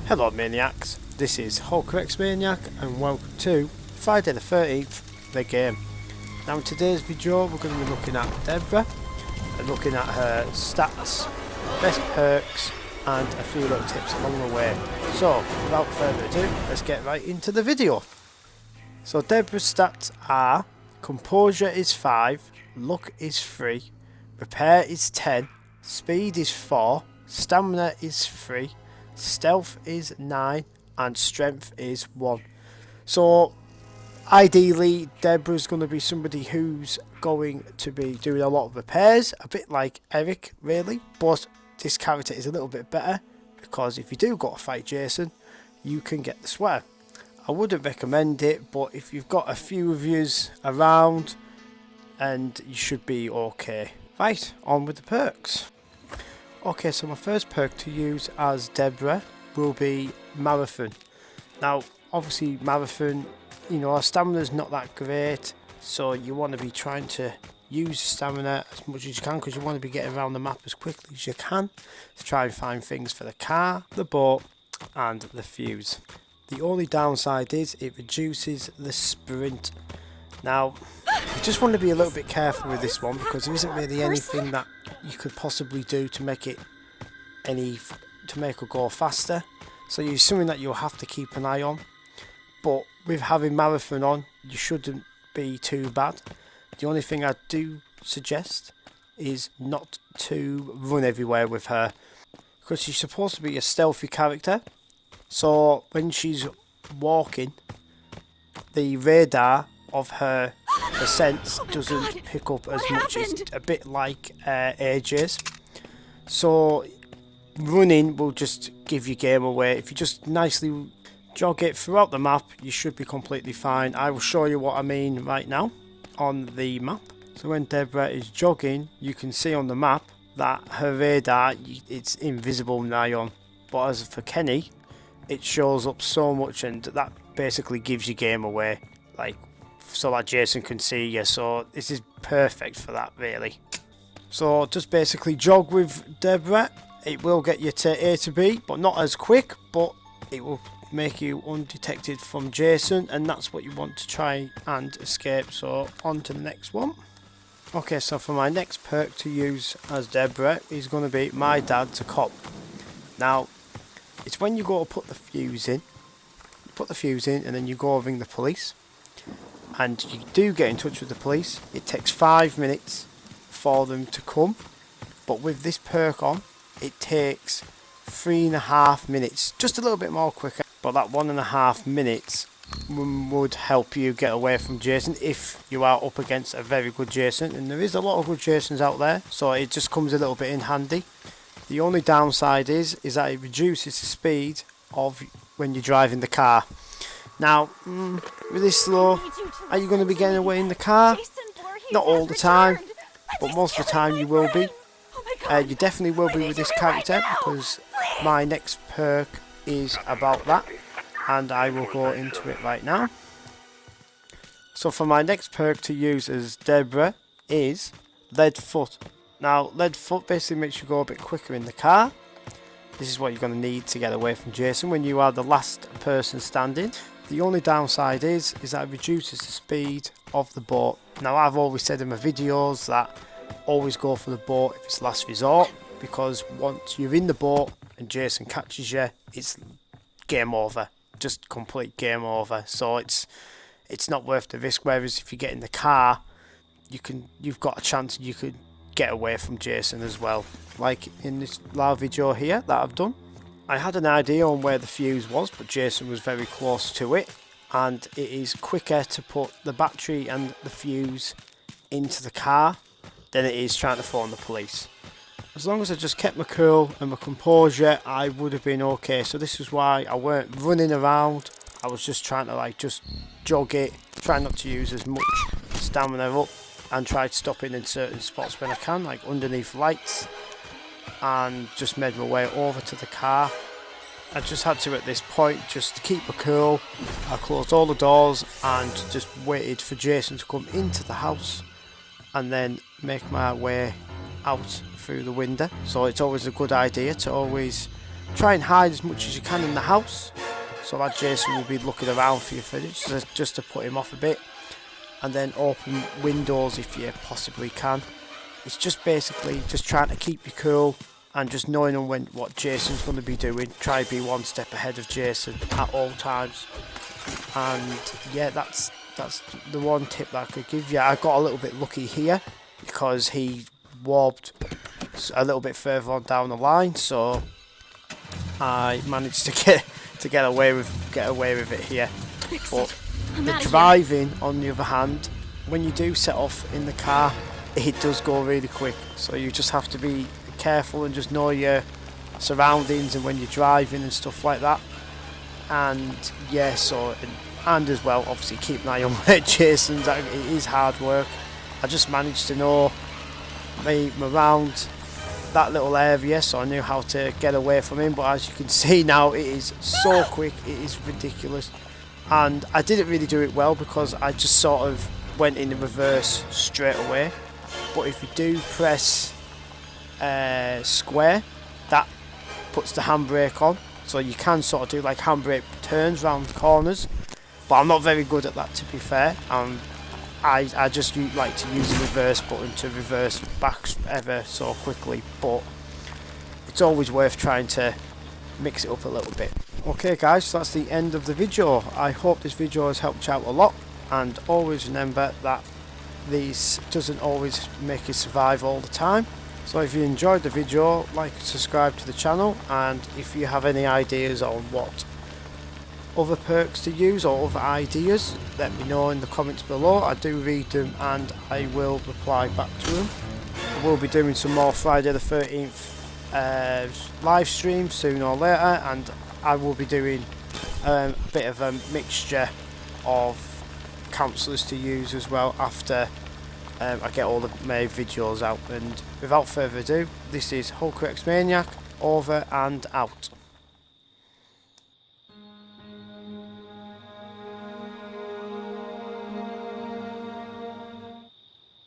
Hello Maniacs, this is Hulk Maniac and welcome to Friday the 13th, the game. Now in today's video we're going to be looking at Deborah and looking at her stats, best perks and a few little tips along the way. So without further ado, let's get right into the video. So Deborah's stats are: Composure is 5, Luck is 3, Repair is 10, Speed is 4, Stamina is 3, Stealth is 9 and Strength is 1. So ideally Deborah's going to be somebody who's going to be doing a lot of repairs, a bit like Eric really, but this character is a little bit better because if you do go to fight Jason you can get the sweater. I wouldn't recommend it, but if you've got a few of yous around and you should be okay. Right, on with the perks. Okay, so my first perk to use as Deborah will be Marathon. Now, obviously Marathon, you know, our stamina's not that great, so you want to be trying to use stamina as much as you can because you want to be getting around the map as quickly as you can to try and find things for the car, the boat and the fuse. The only downside is it reduces the sprint. Now, you just want to be a little bit careful with this one because there isn't really anything that you could possibly do to make it to go faster. So it's something that you'll have to keep an eye on. But with having Marathon on, you shouldn't be too bad. The only thing I do suggest is not to run everywhere with her because she's supposed to be a stealthy character. So when she's walking, the radar of her sense doesn't pick up as much. It's a bit like AJ's. So running will just give your game away. If you just nicely jog it throughout the map, you should be completely fine. I will show you what I mean right now on the map. So when Deborah is jogging, you can see on the map that her radar, it's invisible now. But as for Kenny, it shows up so much, and that basically gives your game away, like so that Jason can see you. So this is perfect for that really. So just basically jog with Deborah. It will get you to A to B, but not as quick, but it will make you undetected from Jason, and that's what you want to try and escape. So on to the next one. Okay, so for my next perk to use as Deborah is going to be My Dad's a Cop. Now it's when you go to put the fuse in, and then you go ring the police, and you do get in touch with the police. It takes 5 minutes for them to come, but with this perk on, it takes 3.5 minutes, just a little bit more quicker. But that 1.5 minutes would help you get away from Jason if you are up against a very good Jason, and there is a lot of good Jasons out there, so it just comes a little bit in handy. The only downside is that it reduces the speed of when you're driving the car. Now, with this slow, are you going to be getting away in the car? Not all the time, but most of the time you will be. You definitely will be with this character because my next perk is about that, and I will go into it right now. So for my next perk to use as Deborah is Lead Foot. Now, Lead Foot basically makes you go a bit quicker in the car. This is what you're going to need to get away from Jason when you are the last person standing. The only downside is that it reduces the speed of the boat. Now, I've always said in my videos that always go for the boat if it's last resort, because once you're in the boat and Jason catches you, it's game over. Just complete game over. So it's not worth the risk. Whereas if you get in the car, you've got a chance you could get away from Jason as well. Like in this live video here that I've done, I had an idea on where the fuse was, but Jason was very close to it, and it is quicker to put the battery and the fuse into the car than it is trying to phone the police. As long as I just kept my cool and my composure, I would have been okay. So this is why I weren't running around. I was just trying to just jog it, try not to use as much stamina up, and try to stop in certain spots when I can, like underneath lights, and just made my way over to the car. I just had to, at this point, just keep my cool. I closed all the doors and just waited for Jason to come into the house and then make my way out through the window. So it's always a good idea to always try and hide as much as you can in the house, so that Jason will be looking around for you just to put him off a bit. And then open windows if you possibly can. It's just basically just trying to keep you cool and just knowing what Jason's going to be doing. Try to be one step ahead of Jason at all times. And yeah, that's the one tip that I could give you. I got a little bit lucky here because he warped a little bit further on down the line, so I managed to get away with it here. But the driving, on the other hand, when you do set off in the car, it does go really quick. So you just have to be careful and just know your surroundings and when you're driving and stuff like that. And yeah, and as well, obviously keep an eye on where Jason's at. It is hard work. I just managed to know around that little area, so I knew how to get away from him. But as you can see now, it is so quick, it is ridiculous. And I didn't really do it well because I just sort of went in the reverse straight away. But if you do press square, that puts the handbrake on, so you can sort of do like handbrake turns round corners. But I'm not very good at that, to be fair. I just like to use the reverse button to reverse back ever so quickly. But it's always worth trying to mix it up a little bit. Okay guys, so that's the end of the video. I hope this video has helped you out a lot, and always remember that these doesn't always make you survive all the time. So if you enjoyed the video, like and subscribe to the channel, and if you have any ideas on what other perks to use or other ideas, let me know in the comments below. I do read them and I will reply back to them. I will be doing some more Friday the 13th live streams sooner or later, and I will be doing a bit of a mixture of counsellors to use as well after I get all the main videos out. And without further ado, this is Hulk Maniac, over and out.